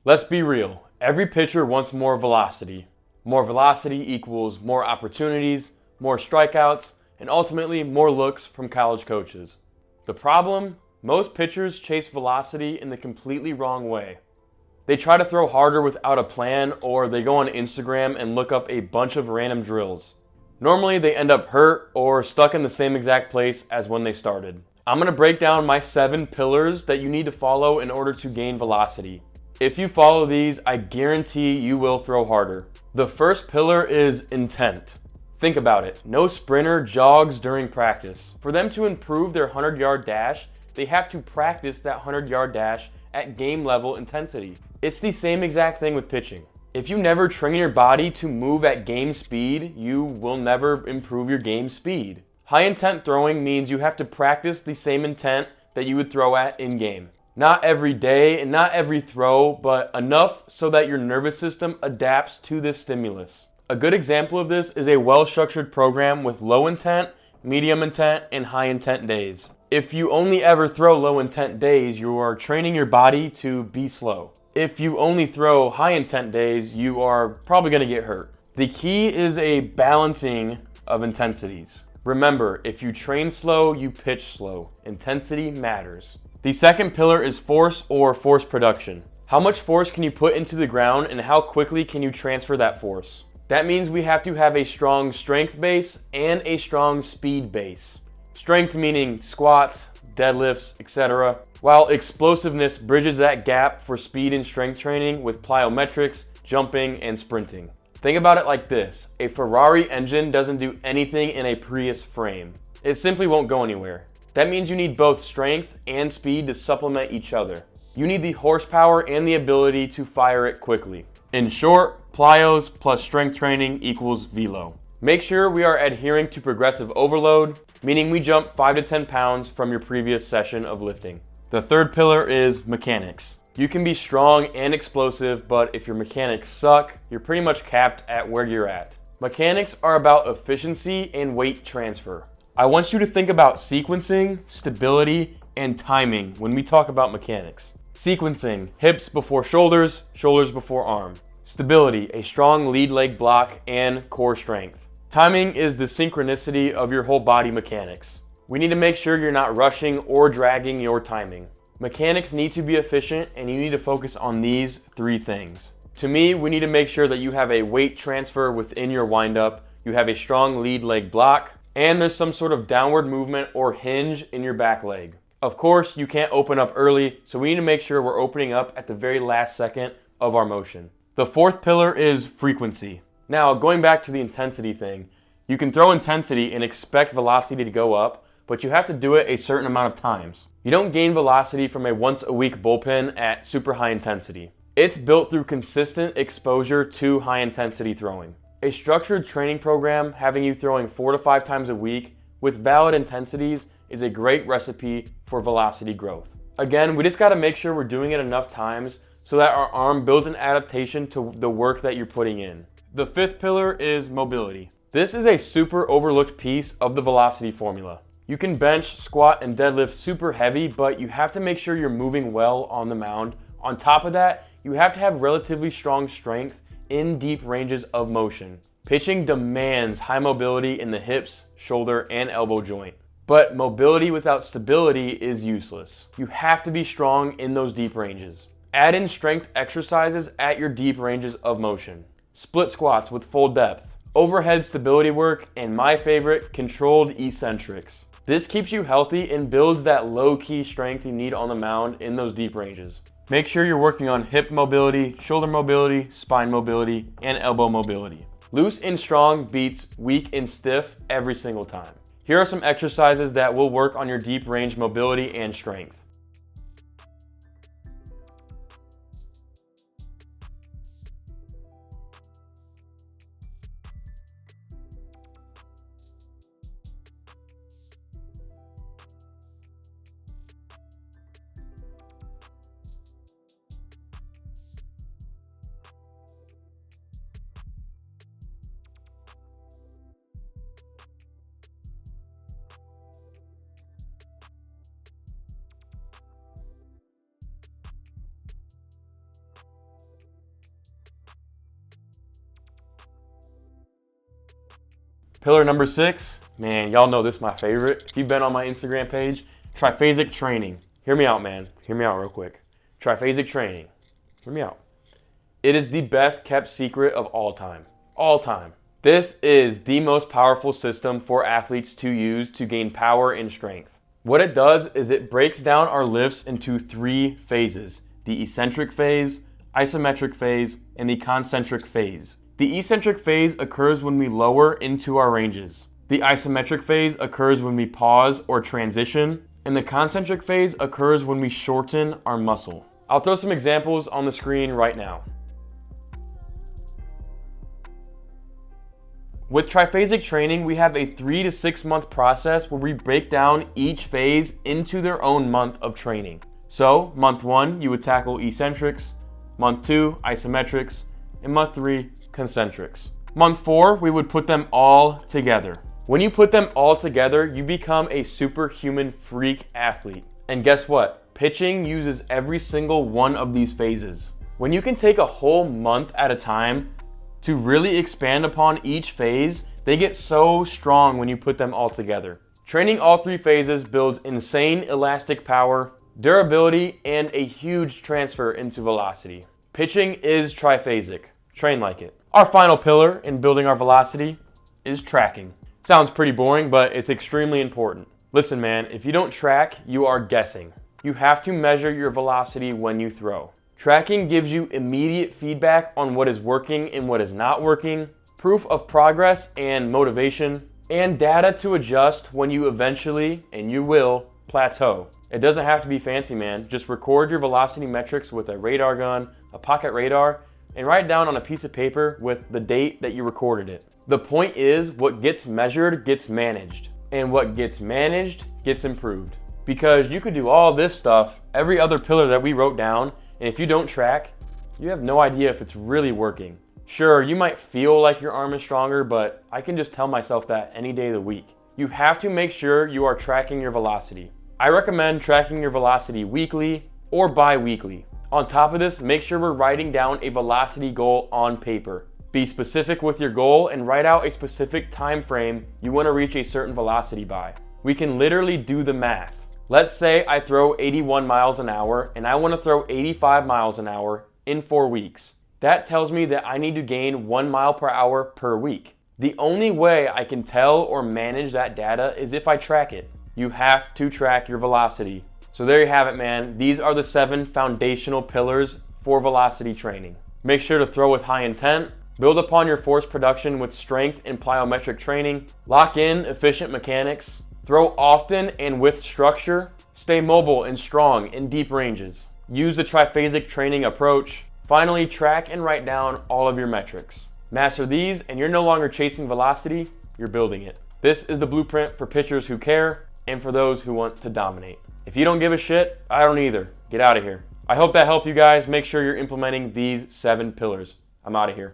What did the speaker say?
Let's be real. Every pitcher wants more velocity. More velocity equals more opportunities, more strikeouts, and ultimately more looks from college coaches. The problem? Most pitchers chase velocity in the completely wrong way. They try to throw harder without a plan, or they go on Instagram and look up a bunch of random drills. Normally they end up hurt or stuck in the same exact place as when they started. I'm going to break down my 7 pillars that you need to follow in order to gain velocity. If you follow these, I guarantee you will throw harder. The first pillar is intent. Think about it. No sprinter jogs during practice. For them to improve their 100-yard dash, they have to practice that 100-yard dash at game level intensity. It's the same exact thing with pitching. If you never train your body to move at game speed, you will never improve your game speed. High intent throwing means you have to practice the same intent that you would throw at in game. Not every day and not every throw, but enough so that your nervous system adapts to this stimulus. A good example of this is a well-structured program with low intent, medium intent, and high intent days. If you only ever throw low intent days, you are training your body to be slow. If you only throw high intent days, you are probably going to get hurt. The key is a balancing of intensities. Remember, if you train slow, you pitch slow. Intensity matters. The second pillar is force or force production. How much force can you put into the ground and how quickly can you transfer that force? That means we have to have a strong strength base and a strong speed base. Strength meaning squats, deadlifts, etc., while explosiveness bridges that gap for speed and strength training with plyometrics, jumping, and sprinting. Think about it like this. A Ferrari engine doesn't do anything in a Prius frame. It simply won't go anywhere. That means you need both strength and speed to supplement each other. You need the horsepower and the ability to fire it quickly. In short, plyos plus strength training equals velo. Make sure we are adhering to progressive overload, meaning we jump 5 to 10 pounds from your previous session of lifting. The third pillar is mechanics. You can be strong and explosive, but if your mechanics suck, you're pretty much capped at where you're at. Mechanics are about efficiency and weight transfer. I want you to think about sequencing, stability, and timing when we talk about mechanics. Sequencing, hips before shoulders, shoulders before arm. Stability, a strong lead leg block and core strength. Timing is the synchronicity of your whole body mechanics. We need to make sure you're not rushing or dragging your timing. Mechanics need to be efficient and you need to focus on these 3 things. To me, we need to make sure that you have a weight transfer within your windup, you have a strong lead leg block, and there's some sort of downward movement or hinge in your back leg. Of course, you can't open up early, so we need to make sure we're opening up at the very last second of our motion. The fourth pillar is frequency. Now, going back to the intensity thing, you can throw intensity and expect velocity to go up, but you have to do it a certain amount of times. You don't gain velocity from a once-a-week bullpen at super high intensity. It's built through consistent exposure to high-intensity throwing. A structured training program having you throwing 4 to 5 times a week with valid intensities is a great recipe for velocity growth. Again, we just got to make sure we're doing it enough times so that our arm builds an adaptation to the work that you're putting in. The fifth pillar is mobility. This is a super overlooked piece of the velocity formula. You can bench, squat, and deadlift super heavy, but you have to make sure you're moving well on the mound. On top of that, you have to have relatively strong strength in deep ranges of motion. Pitching demands high mobility in the hips, shoulder, and elbow joint. But mobility without stability is useless. You have to be strong in those deep ranges. Add in strength exercises at your deep ranges of motion. Split squats with full depth, overhead stability work, and my favorite, controlled eccentrics. This keeps you healthy and builds that low-key strength you need on the mound in those deep ranges. Make sure you're working on hip mobility, shoulder mobility, spine mobility, and elbow mobility. Loose and strong beats weak and stiff every single time. Here are some exercises that will work on your deep range mobility and strength. Pillar number 6, man, y'all know this is my favorite. If you've been on my Instagram page, triphasic training. Hear me out, man. Hear me out real quick. Triphasic training. Hear me out. It is the best kept secret of all time. All time. This is the most powerful system for athletes to use to gain power and strength. What it does is it breaks down our lifts into 3 phases: the eccentric phase, isometric phase, and the concentric phase. The eccentric phase occurs when we lower into our ranges. The isometric phase occurs when we pause or transition, and the concentric phase occurs when we shorten our muscle. I'll throw some examples on the screen right now. With triphasic training, we have a 3 to 6 month process where we break down each phase into their own month of training. So, month 1, you would tackle eccentrics, month 2, isometrics, and month 3, concentrics. Month 4, we would put them all together. When you put them all together, you become a superhuman freak athlete. And guess what? Pitching uses every single one of these phases. When you can take a whole month at a time to really expand upon each phase, they get so strong when you put them all together. Training all 3 phases builds insane elastic power, durability, and a huge transfer into velocity. Pitching is triphasic. Train like it. Our final pillar in building our velocity is tracking. Sounds pretty boring, but it's extremely important. Listen, man, if you don't track, you are guessing. You have to measure your velocity when you throw. Tracking gives you immediate feedback on what is working and what is not working, proof of progress and motivation, and data to adjust when you eventually, and you will, plateau. It doesn't have to be fancy, man. Just record your velocity metrics with a radar gun, a pocket radar, and write down on a piece of paper with the date that you recorded it. The point is, what gets measured gets managed, and what gets managed gets improved. Because you could do all this stuff, every other pillar that we wrote down, and if you don't track, you have no idea if it's really working. Sure, you might feel like your arm is stronger, but I can just tell myself that any day of the week. You have to make sure you are tracking your velocity. I recommend tracking your velocity weekly or bi-weekly. On top of this, make sure we're writing down a velocity goal on paper. Be specific with your goal and write out a specific time frame you want to reach a certain velocity by. We can literally do the math. Let's say I throw 81 miles an hour and I want to throw 85 miles an hour in 4 weeks. That tells me that I need to gain 1 mile per hour per week. The only way I can tell or manage that data is if I track it. You have to track your velocity. So there you have it, man. These are the 7 foundational pillars for velocity training. Make sure to throw with high intent, build upon your force production with strength and plyometric training, lock in efficient mechanics, throw often and with structure, stay mobile and strong in deep ranges. Use the triphasic training approach. Finally, track and write down all of your metrics. Master these and you're no longer chasing velocity, you're building it. This is the blueprint for pitchers who care and for those who want to dominate. If you don't give a shit, I don't either. Get out of here. I hope that helped you guys. Make sure you're implementing these 7 pillars. I'm out of here.